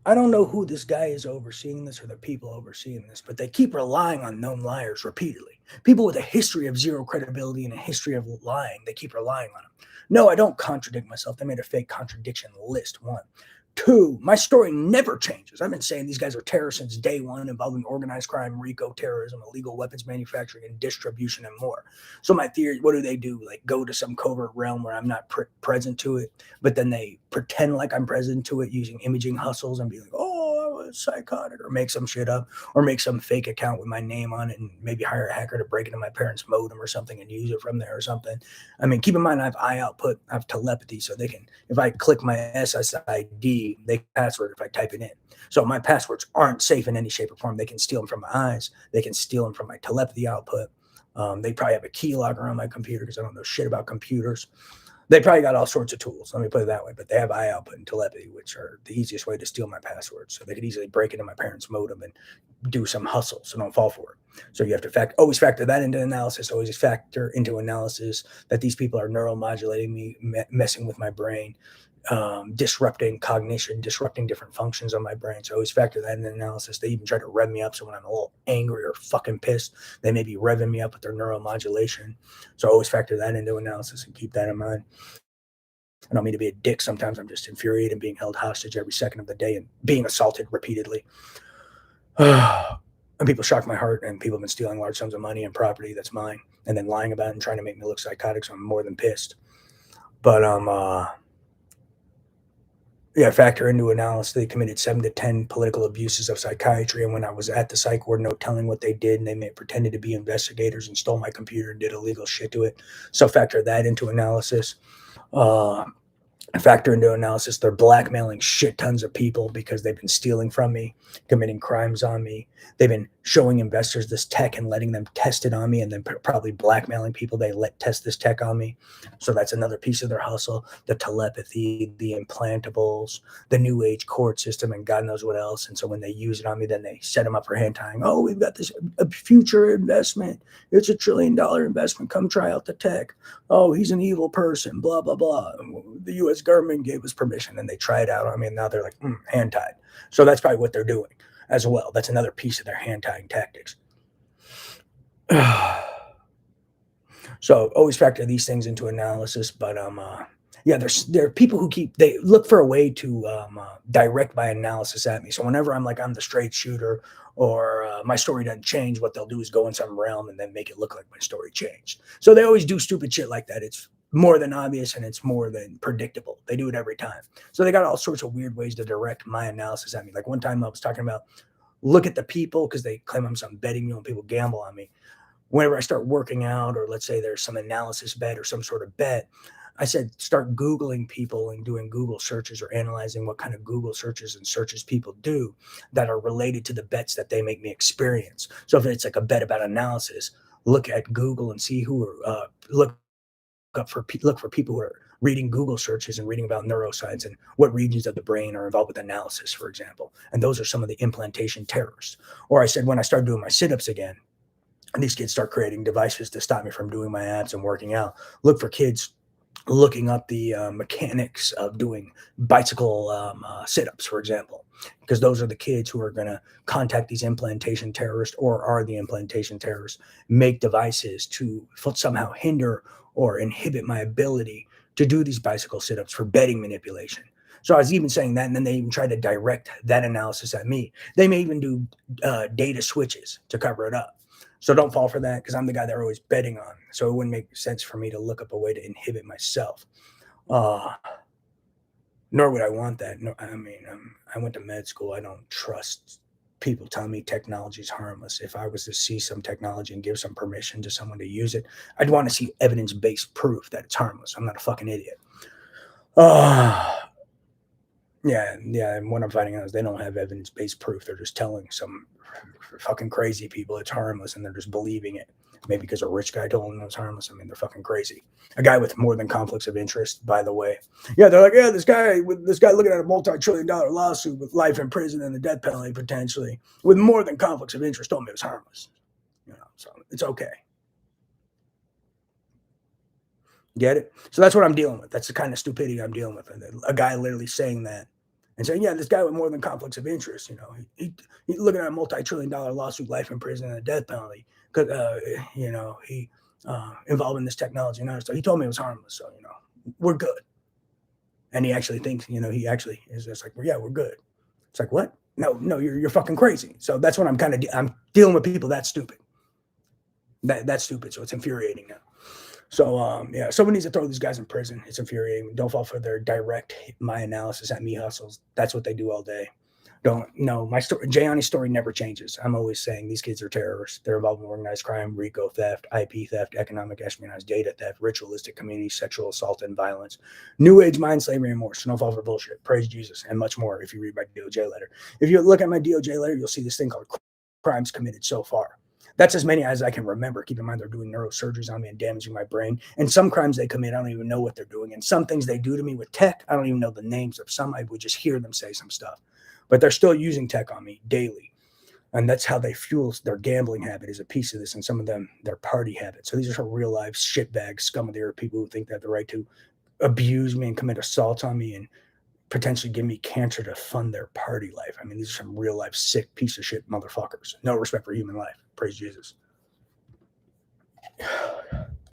I don't know who this guy is overseeing this or the people overseeing this, but they keep relying on known liars repeatedly. People with a history of zero credibility and a history of lying, they keep relying on them. No, I don't contradict myself. They made a fake contradiction list, one. Two, my story never changes. I've been saying these guys are terrorists since day one, involving organized crime, RICO terrorism, illegal weapons manufacturing and distribution, and more. So my theory, what do? Like go to some covert realm where I'm not present to it, but then they pretend like I'm present to it using imaging hustles and be like, oh, I was psychotic, or make some shit up, or make some fake account with my name on it and maybe hire a hacker to break into my parents' modem or something and use it from there or something. I mean, keep in mind I have eye output, I have telepathy, so they can, if I click my SSID, they can password if I type it in. So my passwords aren't safe in any shape or form. They can steal them from my eyes. They can steal them from my telepathy output. They probably have a keylogger on my computer because I don't know shit about computers. They probably got all sorts of tools. Let me put it that way. But they have eye output and telepathy, which are the easiest way to steal my passwords. So they could easily break into my parents' modem and do some hustle. So don't fall for it. So you have to always factor that into analysis. Always factor into analysis that these people are neuromodulating me, messing with my brain, disrupting cognition, disrupting different functions of my brain. So I always factor that in the analysis. They even try to rev me up. So when I'm a little angry or fucking pissed, they may be revving me up with their neuromodulation. So I always factor that into analysis and keep that in mind. I don't mean to be a dick. Sometimes I'm just infuriated and being held hostage every second of the day and being assaulted repeatedly. And people shock my heart, and people have been stealing large sums of money and property that's mine and then lying about it and trying to make me look psychotic. So I'm more than pissed. But yeah, factor into analysis. They committed 7 to 10 political abuses of psychiatry, and when I was at the psych ward, no telling what they did, and they pretended to be investigators and stole my computer and did illegal shit to it. So factor that into analysis. Uh, Factor into analysis. They're blackmailing shit tons of people because they've been stealing from me, committing crimes on me. They've been showing investors this tech and letting them test it on me, and then probably blackmailing people they let test this tech on me. So that's another piece of their hustle: the telepathy, the implantables, the new age court system, and God knows what else. And so when they use it on me, then they set them up for hand tying. Oh, we've got this a future investment. It's $1 trillion investment. Come try out the tech. Oh, he's an evil person. Blah blah blah. The U.S. government gave us permission, and they try it out on me, and now they're like hand tied. So that's probably what they're doing as well. That's another piece of their hand tying tactics. So always factor these things into analysis. But yeah, there are people who they look for a way to direct my analysis at me. So whenever I'm like I'm the straight shooter, or my story doesn't change, what they'll do is go in some realm and then make it look like my story changed. So they always do stupid shit like that. It's more than obvious and it's more than predictable. They do it every time. So they got all sorts of weird ways to direct my analysis at me. Like one time I was talking about look at the people because they claim I'm some betting mule and people gamble on me. Whenever I start working out, or let's say there's some analysis bet or some sort of bet, I said start Googling people and doing Google searches or analyzing what kind of Google searches and searches people do that are related to the bets that they make me experience. So if it's like a bet about analysis, look at Google and see who are look for people who are reading Google searches and reading about neuroscience and what regions of the brain are involved with analysis, for example. And those are some of the implantation terrorists. Or I said when I started doing my sit-ups again, and these kids start creating devices to stop me from doing my abs and working out. Look for kids looking up the mechanics of doing bicycle sit-ups, for example, because those are the kids who are going to contact these implantation terrorists or are the implantation terrorists, make devices to somehow hinder or inhibit my ability to do these bicycle sit-ups for betting manipulation. So I was even saying that, and then they even try to direct that analysis at me. They may even do data switches to cover it up. So don't fall for that because I'm the guy they're always betting on. So it wouldn't make sense for me to look up a way to inhibit myself. Uh, Nor would I want that. No, I mean, I went to med school. I don't trust people telling me technology is harmless. If I was to see some technology and give some permission to someone to use it, I'd want to see evidence-based proof that it's harmless. I'm not a fucking idiot. Yeah. And what I'm finding out is they don't have evidence-based proof. They're just telling some fucking crazy people it's harmless, and they're just believing it. Maybe because a rich guy told them it was harmless. I mean, they're fucking crazy. A guy with more than conflicts of interest, by the way. Yeah, they're like, yeah, this guy looking at a multi-trillion-dollar lawsuit with life in prison and the death penalty potentially, with more than conflicts of interest, told me it was harmless. So it's okay. Get it? So that's what I'm dealing with. That's the kind of stupidity I'm dealing with. A guy literally saying that and saying, yeah, this guy with more than conflicts of interest, he's looking at a multi-trillion-dollar lawsuit, life in prison, and a death penalty, because he involved in this technology and other stuff. He told me it was harmless, so we're good. And he actually thinks, he actually is just like, well, yeah, we're good. It's like, what? No, you're fucking crazy. So that's what I'm dealing with people that stupid. That's stupid. So it's infuriating now. So yeah, someone needs to throw these guys in prison. It's infuriating. Don't fall for their direct my analysis at me hustles. That's what they do all day. Don't no, my story, Jayani's story never changes. I'm always saying these kids are terrorists. They're involved in organized crime, RICO theft, IP theft, economic espionage, data theft, ritualistic community, sexual assault and violence, new age mind slavery and more. So don't fall for bullshit. Praise Jesus and much more. If you read my DOJ letter, if you look at my DOJ letter, you'll see this thing called crimes committed so far. That's as many as I can remember. Keep in mind, they're doing neurosurgeries on me and damaging my brain. And some crimes they commit, I don't even know what they're doing. And some things they do to me with tech, I don't even know the names of some. I would just hear them say some stuff. But they're still using tech on me daily. And that's how they fuel their gambling habit is a piece of this. And some of them, their party habit. So these are some real life shitbags, scum of the earth, people who think they have the right to abuse me and commit assaults on me and potentially give me cancer to fund their party life. I mean, these are some real life sick piece of shit motherfuckers. No respect for human life. Praise Jesus.